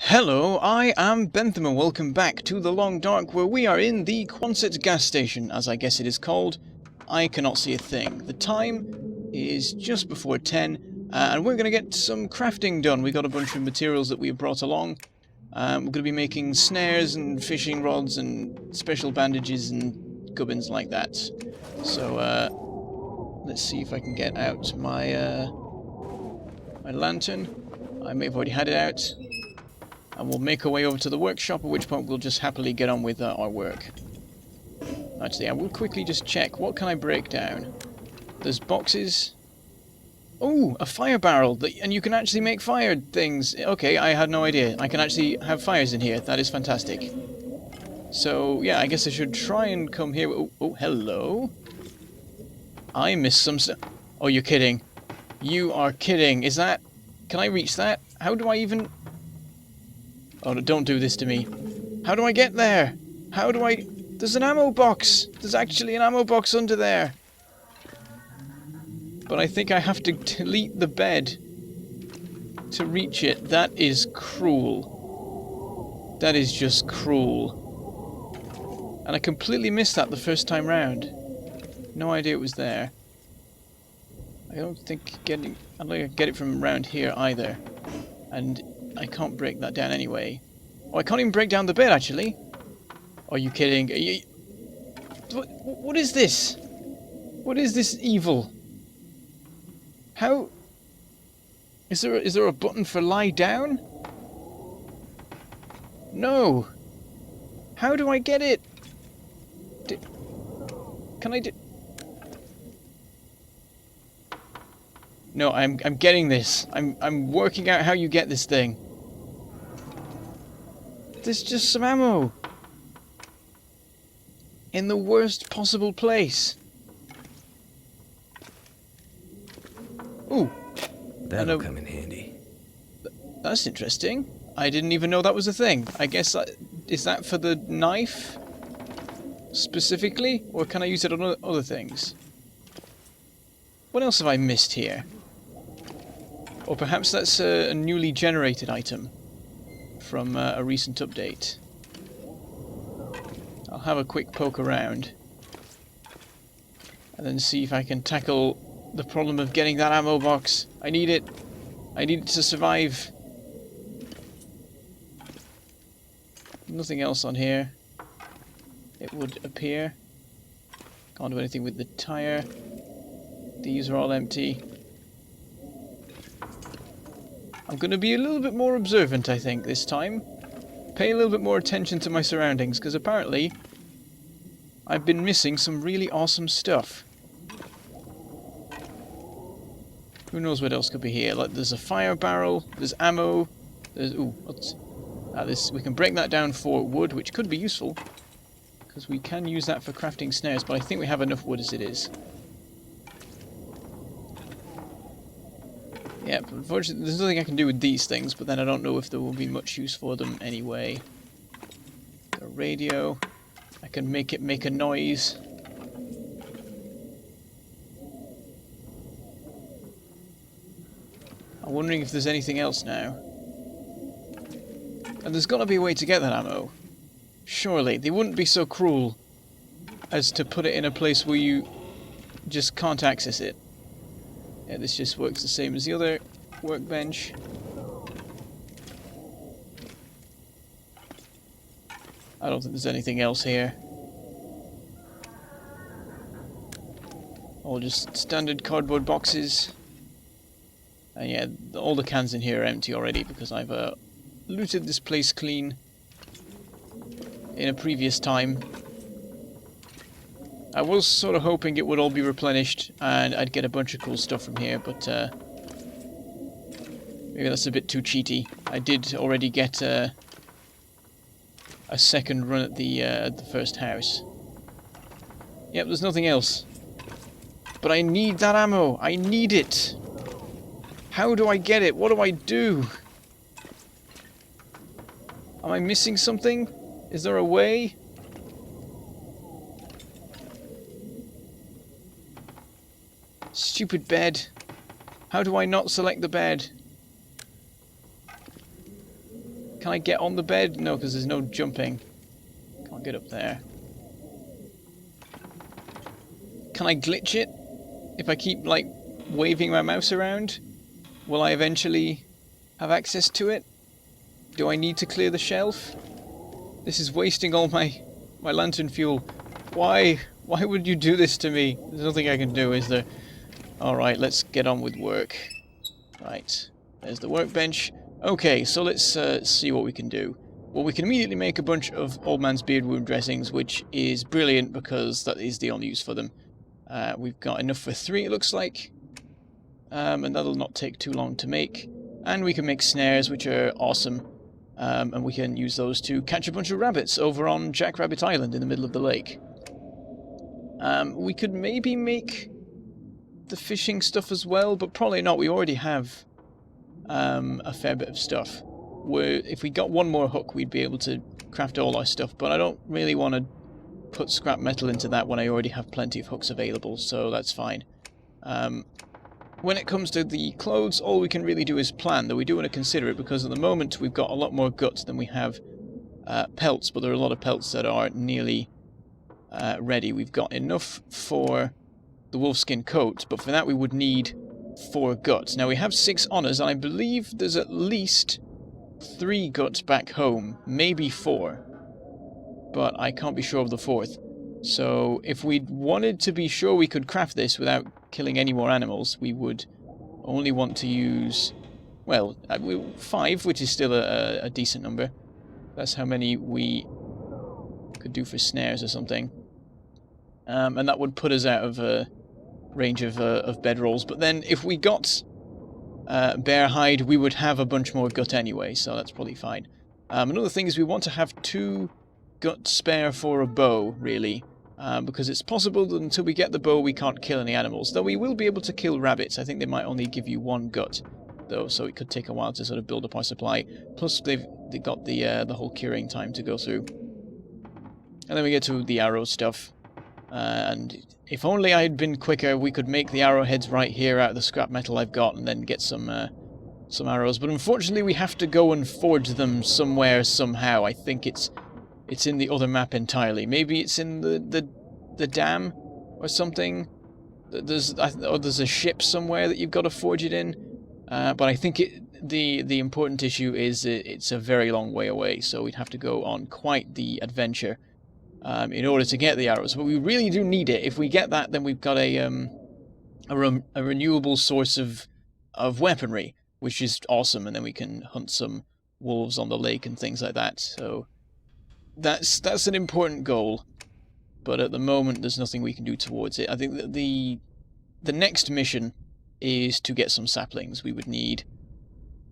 Hello, I am Bentham and welcome back to the Long Dark, where we are in the Quonset gas station, as I guess it is called. I cannot see a thing. The time is just before 10, and we're going to get some crafting done. We got a bunch of materials that we have brought along. We're going to be making snares and fishing rods and special bandages and gubbins like that. So, let's see if I can get out my, my lantern. I may have already had it out. And we'll make our way over to the workshop, at which point we'll just happily get on with our work. Actually, I will quickly just check. What can I break down? There's boxes. Oh, a fire barrel. And you can actually make fire things. Okay, I had no idea. I can actually have fires in here. That is fantastic. So, yeah, I guess I should try and come here. Oh, hello. I missed some stuff. Oh, you're kidding. You are kidding. Is that... Can I reach that? How do I even... Oh, no, don't do this to me. How do I get there? How do I... There's an ammo box! There's actually an ammo box under there! But I think I have to delete the bed to reach it. That is cruel. That is just cruel. And I completely missed that the first time round. No idea it was there. I don't think I don't think I can get it from around here either. And... I can't break that down anyway. Oh, I can't even break down the bed, actually. Are you kidding? Are you... What is this? What is this evil? How... Is there a button for lie down? No! How do I get it? Can I do... No, I'm getting this. I'm working out how you get this thing. There's just some ammo. In the worst possible place. Ooh. That'll come in handy. That's interesting. I didn't even know that was a thing. I guess is that for the knife specifically, or can I use it on other things? What else have I missed here? Or perhaps that's a newly generated item from a recent update. I'll have a quick poke around and then see if I can tackle the problem of getting that ammo box. I need it. I need it to survive. Nothing else on here, it would appear. Can't do anything with the tire. These are all empty. I'm going to be a little bit more observant, I think, this time. Pay a little bit more attention to my surroundings, because apparently I've been missing some really awesome stuff. Who knows what else could be here? Like, there's a fire barrel, there's ammo, there's... Ooh, what's... we can break that down for wood, which could be useful, because we can use that for crafting snares, but I think we have enough wood as it is. Yeah, but unfortunately there's nothing I can do with these things, but then I don't know if there will be much use for them anyway. A radio. I can make it make a noise. I'm wondering if there's anything else now. And there's got to be a way to get that ammo. Surely. They wouldn't be so cruel as to put it in a place where you just can't access it. Yeah, this just works the same as the other workbench. I don't think there's anything else here. All just standard cardboard boxes. And yeah, all the cans in here are empty already because I've looted this place clean in a previous time. I was sort of hoping it would all be replenished and I'd get a bunch of cool stuff from here, but maybe that's a bit too cheaty. I did already get a second run at the first house. Yep, there's nothing else. But I need that ammo. I need it. How do I get it? What do I do? Am I missing something? Is there a way? Stupid bed. How do I not select the bed? Can I get on the bed? No, because there's no jumping. Can't get up there. Can I glitch it? If I keep, like, waving my mouse around, will I eventually have access to it? Do I need to clear the shelf? This is wasting all my lantern fuel. Why? Why would you do this to me? There's nothing I can do, is there? Alright, let's get on with work. Right, there's the workbench. Okay, so let's see what we can do. Well, we can immediately make a bunch of Old Man's Beard wound dressings, which is brilliant because that is the only use for them. We've got enough for 3, it looks like. And that'll not take too long to make. And we can make snares, which are awesome. And we can use those to catch a bunch of rabbits over on Jackrabbit Island in the middle of the lake. We could maybe make the fishing stuff as well, but probably not. We already have a fair bit of stuff. If we got one more hook, we'd be able to craft all our stuff, but I don't really want to put scrap metal into that when I already have plenty of hooks available, so that's fine. When it comes to the clothes, all we can really do is plan, though we do want to consider it, because at the moment we've got a lot more guts than we have pelts, but there are a lot of pelts that are nearly ready. We've got enough for the wolfskin coat, but for that we would need 4 guts. Now we have 6 on us, and I believe there's at least 3 guts back home, maybe 4. But I can't be sure of the 4th. So if we wanted to be sure we could craft this without killing any more animals, we would only want to use, well, 5, which is still a decent number. That's how many we could do for snares or something. And that would put us out of range of bedrolls. But then if we got bear hide, we would have a bunch more gut anyway, so that's probably fine. Another thing is we want to have 2 gut spare for a bow, really, because it's possible that until we get the bow we can't kill any animals, though we will be able to kill rabbits. I think they might only give you 1 gut, though, so it could take a while to sort of build up our supply. Plus they've got the whole curing time to go through. And then we get to the arrow stuff, and if only I had been quicker, we could make the arrowheads right here out of the scrap metal I've got, and then get some arrows, but unfortunately we have to go and forge them somewhere, somehow. I think it's in the other map entirely. Maybe it's in the dam or something. There's a ship somewhere that you've got to forge it in. But I think the important issue is it's a very long way away, so we'd have to go on quite the adventure in order to get the arrows. But we really do need it. If we get that, then we've got a renewable source of weaponry, which is awesome, and then we can hunt some wolves on the lake and things like that. So that's an important goal, but at the moment there's nothing we can do towards it. I think that the next mission is to get some saplings. We would need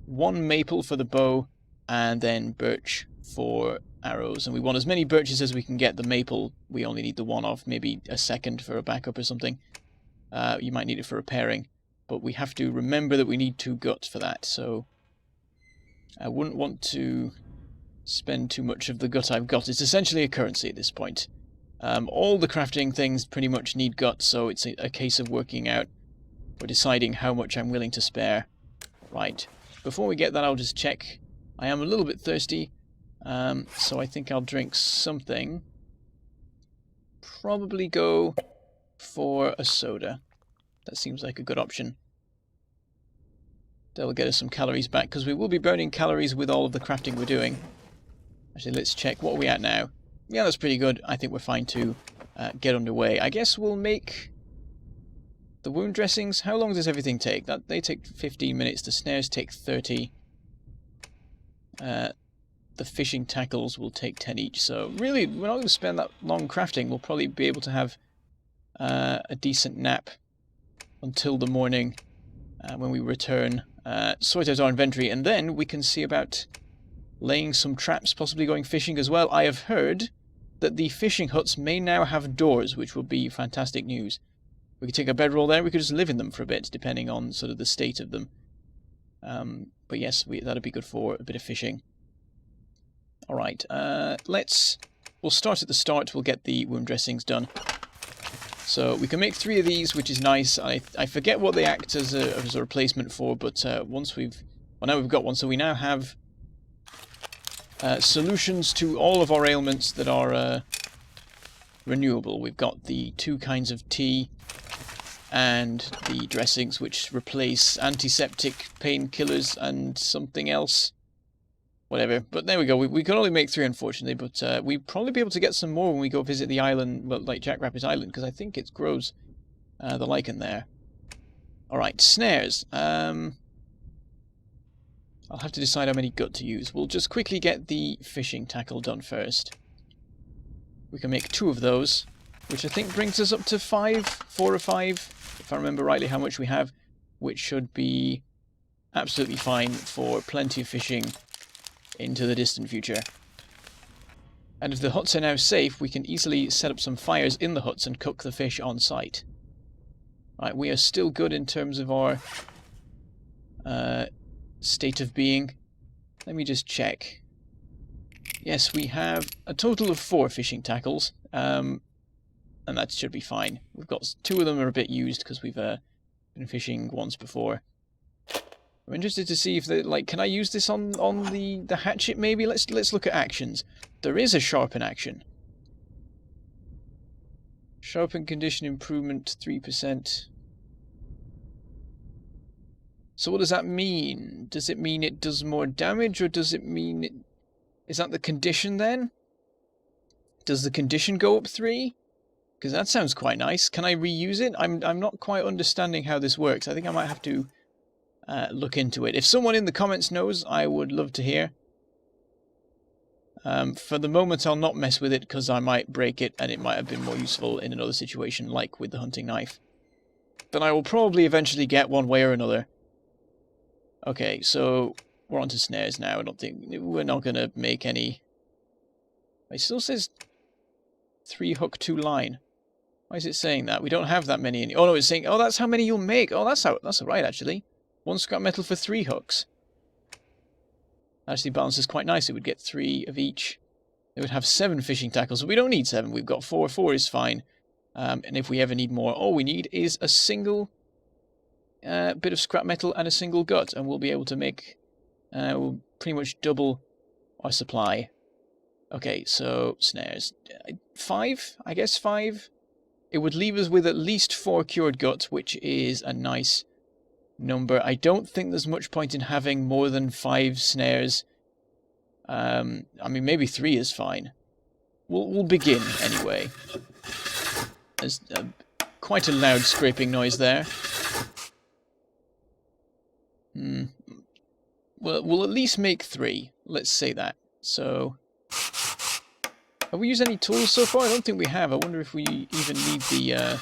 1 maple for the bow, and then birch for arrows. And we want as many birches as we can get. The maple, we only need the 1 of, maybe a second for a backup or something. You might need it for repairing, but we have to remember that we need 2 guts for that, so I wouldn't want to spend too much of the gut I've got. It's essentially a currency at this point. All the crafting things pretty much need guts, so it's a case of working out or deciding how much I'm willing to spare. Right, before we get that, I'll just check. I am a little bit thirsty, so I think I'll drink something. Probably go for a soda. That seems like a good option. That'll get us some calories back, because we will be burning calories with all of the crafting we're doing. Actually, let's check. What are we at now? Yeah, that's pretty good. I think we're fine to get underway. I guess we'll make the wound dressings. How long does everything take? They take 15 minutes. The snares take 30. The fishing tackles will take 10 each. So really, we're not going to spend that long crafting. We'll probably be able to have a decent nap until the morning when we return, sort out our inventory, and then we can see about laying some traps, possibly going fishing as well. I have heard that the fishing huts may now have doors, which would be fantastic news. We could take a bedroll there, we could just live in them for a bit, depending on sort of the state of them. But yes, that'd be good for a bit of fishing. Alright, we'll start at the start, we'll get the wound dressings done. So we can make 3 of these, which is nice. I forget what they act as a replacement for, but now we've got one, so we now have solutions to all of our ailments that are renewable. We've got the 2 kinds of tea and the dressings which replace antiseptic painkillers and something else. Whatever. But there we go. We can only make 3, unfortunately, but we'll probably be able to get some more when we go visit the island, well, like Jackrabbit Island, because I think it grows the lichen there. Alright, snares. I'll have to decide how many gut to use. We'll just quickly get the fishing tackle done first. We can make 2 of those, which I think brings us up to 4 or 5, if I remember rightly how much we have, which should be absolutely fine for plenty of fishing into the distant future. And if the huts are now safe, we can easily set up some fires in the huts and cook the fish on site. Right, we are still good in terms of our state of being. Let me just check. Yes, we have a total of 4 fishing tackles, and that should be fine. We've got 2 of them are a bit used because we've been fishing once before. I'm interested to see if can I use this on the hatchet maybe? Let's look at actions. There is a sharpen action. Sharpen condition improvement 3%. So what does that mean? Does it mean it does more damage, or does it mean it... Is that the condition then? Does the condition go up 3? Because that sounds quite nice. Can I reuse it? I'm not quite understanding how this works. I think I might have to look into it. If someone in the comments knows, I would love to hear. For the moment, I'll not mess with it because I might break it and it might have been more useful in another situation, like with the hunting knife. But I will probably eventually get one way or another. Okay, so we're on to snares now. I don't think... We're not going to make any... It still says 3 hook 2 line. Why is it saying that? We don't have that many... Oh no, it's saying... Oh, that's how many you'll make. Oh, that's alright, actually. 1 scrap metal for 3 hooks. Actually balances quite nicely. We'd get 3 of each. They would have 7 fishing tackles. We don't need 7. We've got 4. 4 is fine. And if we ever need more, all we need is a single bit of scrap metal and a single gut, and we'll be able to make... we'll pretty much double our supply. Okay, so snares. 5? I guess 5. It would leave us with at least 4 cured guts, which is a nice number. I don't think there's much point in having more than 5 snares. I mean, maybe 3 is fine. We'll begin anyway. There's quite a loud scraping noise there. Well, we'll at least make 3. Let's say that. So, have we used any tools so far? I don't think we have. I wonder if we even need the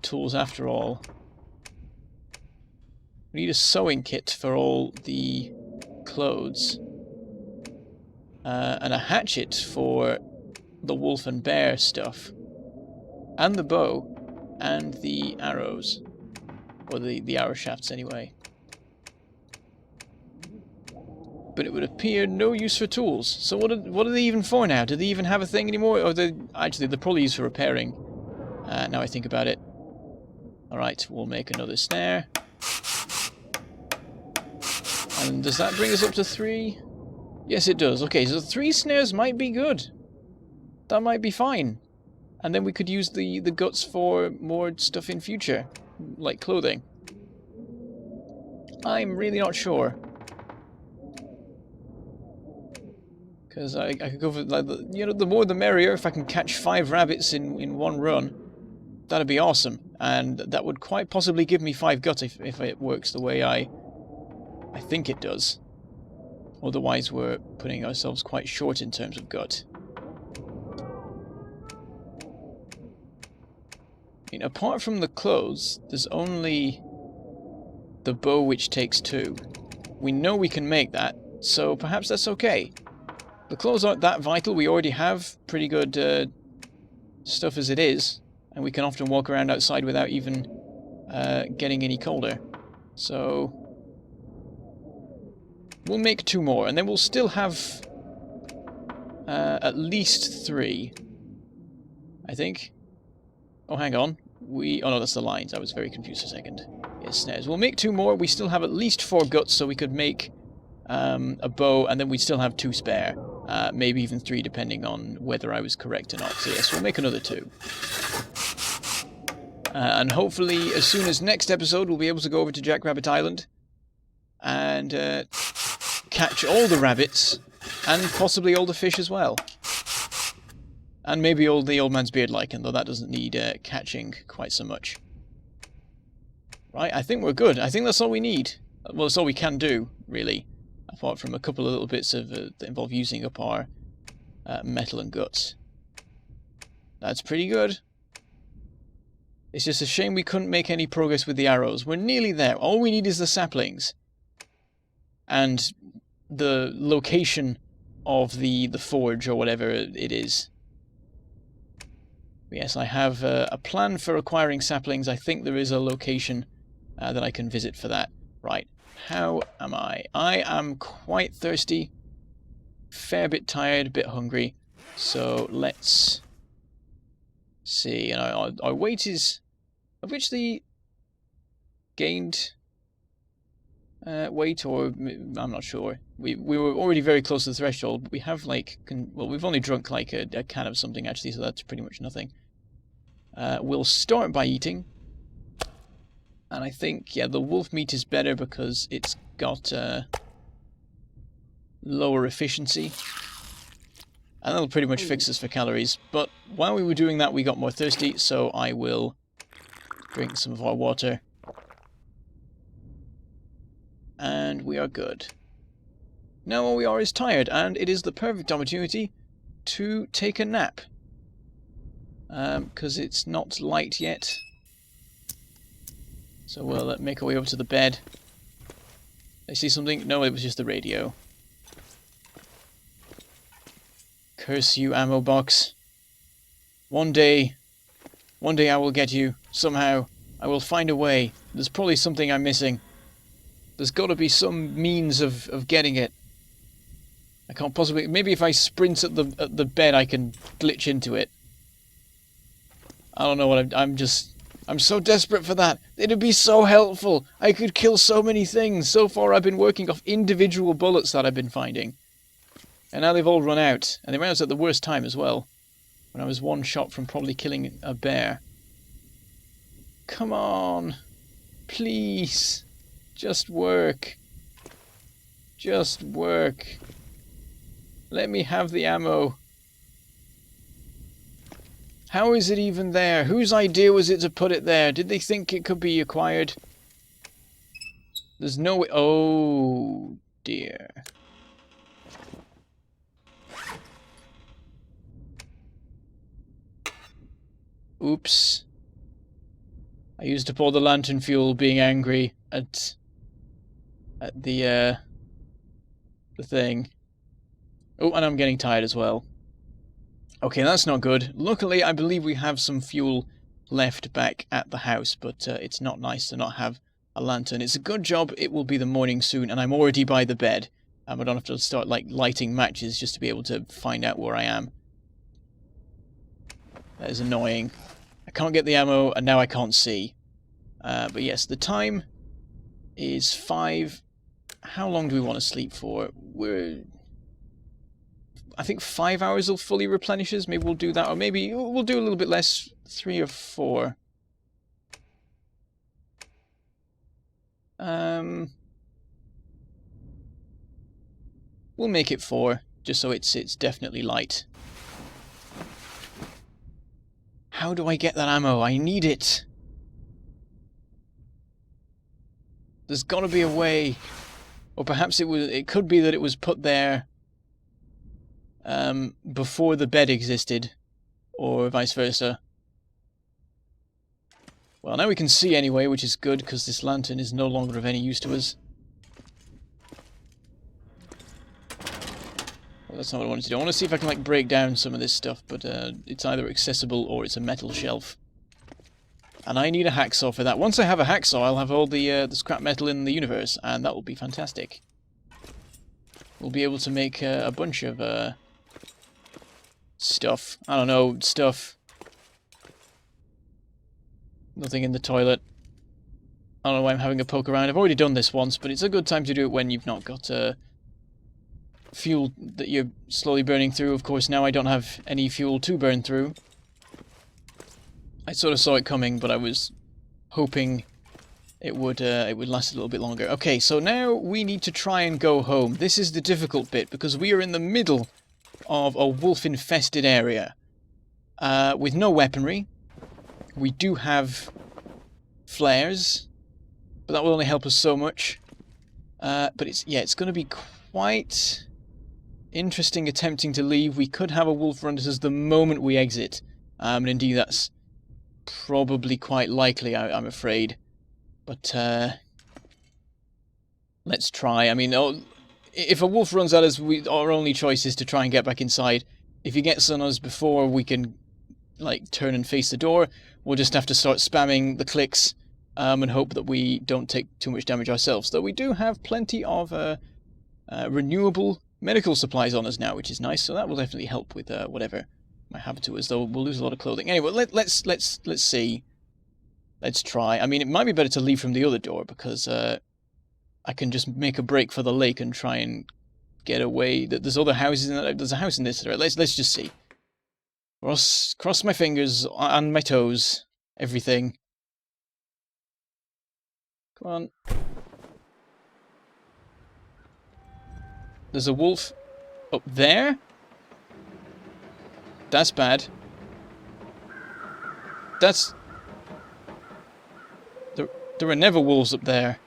tools after all. We need a sewing kit for all the clothes. And a hatchet for the wolf and bear stuff. And the bow. And the arrows. Or the arrow shafts anyway. But it would appear no use for tools. So what are they even for now? Do they even have a thing anymore? Or actually, they're probably used for repairing. Now I think about it. Alright, we'll make another snare. And does that bring us up to 3? Yes, it does. Okay, so 3 snares might be good. That might be fine. And then we could use the guts for more stuff in future. Like clothing. I'm really not sure. Because I could go for, like, the more the merrier. If I can catch 5 rabbits in one run, that'd be awesome. And that would quite possibly give me 5 gut if it works the way I think it does. Otherwise, we're putting ourselves quite short in terms of gut. I mean, apart from the clothes, there's only the bow which takes 2. We know we can make that, so perhaps that's okay. The clothes aren't that vital. We already have pretty good stuff as it is, and we can often walk around outside without even getting any colder. So we'll make 2 more, and then we'll still have at least 3, I think. Oh, hang on. Oh no, that's the lines. I was very confused for a second. Yes, snares. We'll make 2 more. We still have at least 4 guts, so we could make a bow, and then we still have 2 spare. Maybe even 3, depending on whether I was correct or not. So yes, we'll make another 2. And hopefully, as soon as next episode, we'll be able to go over to Jackrabbit Island and catch all the rabbits, and possibly all the fish as well. And maybe all the old man's beard lichen, though that doesn't need catching quite so much. Right, I think we're good. I think that's all we need. Well, that's all we can do, really. Apart from a couple of little bits of that involve using up our metal and guts. That's pretty good. It's just a shame we couldn't make any progress with the arrows. We're nearly there. All we need is the saplings. And the location of the forge, or whatever it is. Yes, I have a plan for acquiring saplings. I think there is a location that I can visit for that. Right. How am I? I am quite thirsty. Fair bit tired, a bit hungry. So let's see. And our weight is... Have we actually gained weight, or... I'm not sure. We were already very close to the threshold, but we have, like... well, we've only drunk, like, a can of something, actually, so that's pretty much nothing. We'll start by eating. And I think, yeah, the wolf meat is better because it's got lower efficiency. And that'll pretty much fix us for calories. But while we were doing that, we got more thirsty, so I will drink some of our water. And we are good. Now all we are is tired, and it is the perfect opportunity to take a nap. Because it's not light yet. So we'll make our way over to the bed. I see something? No, it was just the radio. Curse you, ammo box. One day I will get you. Somehow. I will find a way. There's probably something I'm missing. There's got to be some means of getting it. I can't possibly... Maybe if I sprint at the bed, I can glitch into it. I don't know what I'm so desperate for that. It'd be so helpful. I could kill so many things. So far I've been working off individual bullets that I've been finding. And now they've all run out. And they ran out at the worst time as well. When I was one shot from probably killing a bear. Come on. Please. Just work. Just work. Let me have the ammo. How is it even there? Whose idea was it to put it there? Did they think it could be acquired? There's no way... Oh, dear. Oops. I used up all the lantern fuel being angry at the thing. Oh, and I'm getting tired as well. Okay, that's not good. Luckily, I believe we have some fuel left back at the house, but it's not nice to not have a lantern. It's a good job it will be the morning soon, and I'm already by the bed. I don't have to start, like, lighting matches just to be able to find out where I am. That is annoying. I can't get the ammo, and now I can't see. But yes, the time is 5. How long do we want to sleep for? I think 5 hours will fully replenish us. Maybe we'll do that, or maybe we'll do a little bit less, 3 or 4. We'll make it 4, just so it's definitely light. How do I get that ammo? I need it. There's got to be a way, or perhaps it could be that it was put there before the bed existed, or vice versa. Well, now we can see anyway, which is good, because this lantern is no longer of any use to us. Well, that's not what I wanted to do. I want to see if I can, like, break down some of this stuff, but it's either accessible or it's a metal shelf. And I need a hacksaw for that. Once I have a hacksaw, I'll have all the scrap metal in the universe, and that will be fantastic. We'll be able to make a bunch of stuff. I don't know, stuff. Nothing in the toilet. I don't know why I'm having a poke around. I've already done this once, but it's a good time to do it when you've not got fuel that you're slowly burning through. Of course, now I don't have any fuel to burn through. I sort of saw it coming, but I was hoping it would last a little bit longer. Okay, so now we need to try and go home. This is the difficult bit, because we are in the middle of a wolf-infested area. With no weaponry. We do have flares, but that will only help us so much. But it's going to be quite interesting attempting to leave. We could have a wolf run at us the moment we exit. And indeed, that's probably quite likely, I'm afraid. But let's try. I mean, if a wolf runs at us, our only choice is to try and get back inside. If he gets on us before we can, like, turn and face the door, we'll just have to start spamming the clicks and hope that we don't take too much damage ourselves. Though we do have plenty of renewable medical supplies on us now, which is nice. So that will definitely help with whatever might happen to us. Though we'll lose a lot of clothing. Anyway, let's see. Let's try. I mean, it might be better to leave from the other door, because I can just make a break for the lake and try and get away. There's other houses in that. There's a house in this area. Let's just see. Cross my fingers and my toes. Everything. Come on. There's a wolf up there. That's bad. That's... There are never wolves up there.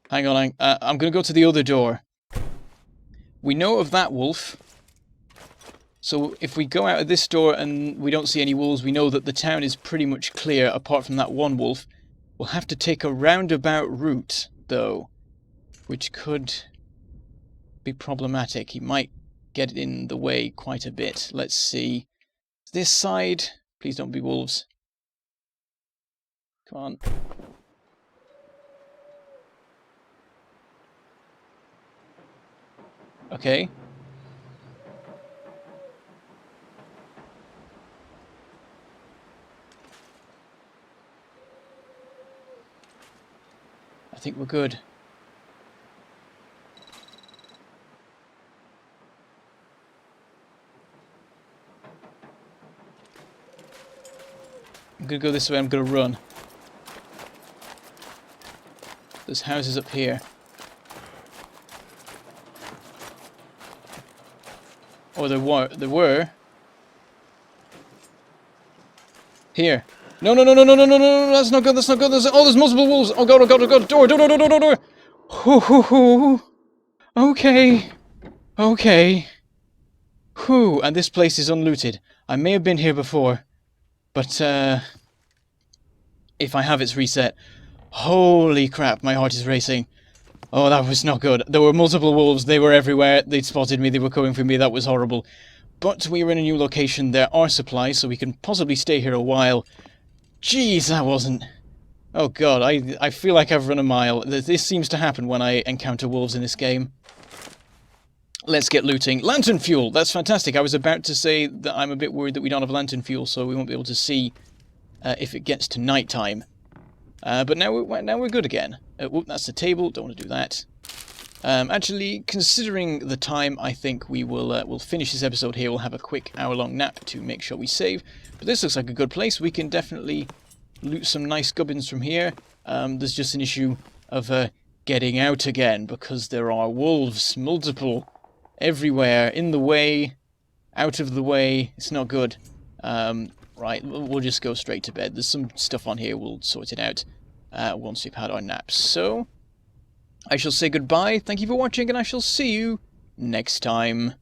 Hang on, I'm going to go to the other door. We know of that wolf. So if we go out of this door and we don't see any wolves, we know that the town is pretty much clear apart from that one wolf. We'll have to take a roundabout route, though, which could be problematic. He might get in the way quite a bit. Let's see. This side. Please don't be wolves. Come on. Okay. I think we're good. I'm gonna go this way, I'm gonna run. There's houses up here. Or there were. Here. No, that's not good, that's not good. There's multiple wolves. Oh god, door. Hoo. Okay. Whew, and this place is unlooted. I may have been here before, but if I have, it's reset. Holy crap, my heart is racing. Oh, that was not good. There were multiple wolves, they were everywhere, they'd spotted me, they were coming for me, that was horrible. But we were in a new location, there are supplies, so we can possibly stay here a while. Jeez, that wasn't... Oh god, I feel like I've run a mile. This seems to happen when I encounter wolves in this game. Let's get looting. Lantern fuel! That's fantastic. I was about to say that I'm a bit worried that we don't have lantern fuel, so we won't be able to see if it gets to night time. But now we're good again. Whoop, that's the table. Don't want to do that. Actually, considering the time, I think we'll finish this episode here. We'll have a quick hour-long nap to make sure we save. But this looks like a good place. We can definitely loot some nice gubbins from here. There's just an issue of getting out again, because there are wolves, multiple, everywhere, in the way, out of the way. It's not good. Right, we'll just go straight to bed. There's some stuff on here. We'll sort it out once we've had our naps. So, I shall say goodbye. Thank you for watching, and I shall see you next time.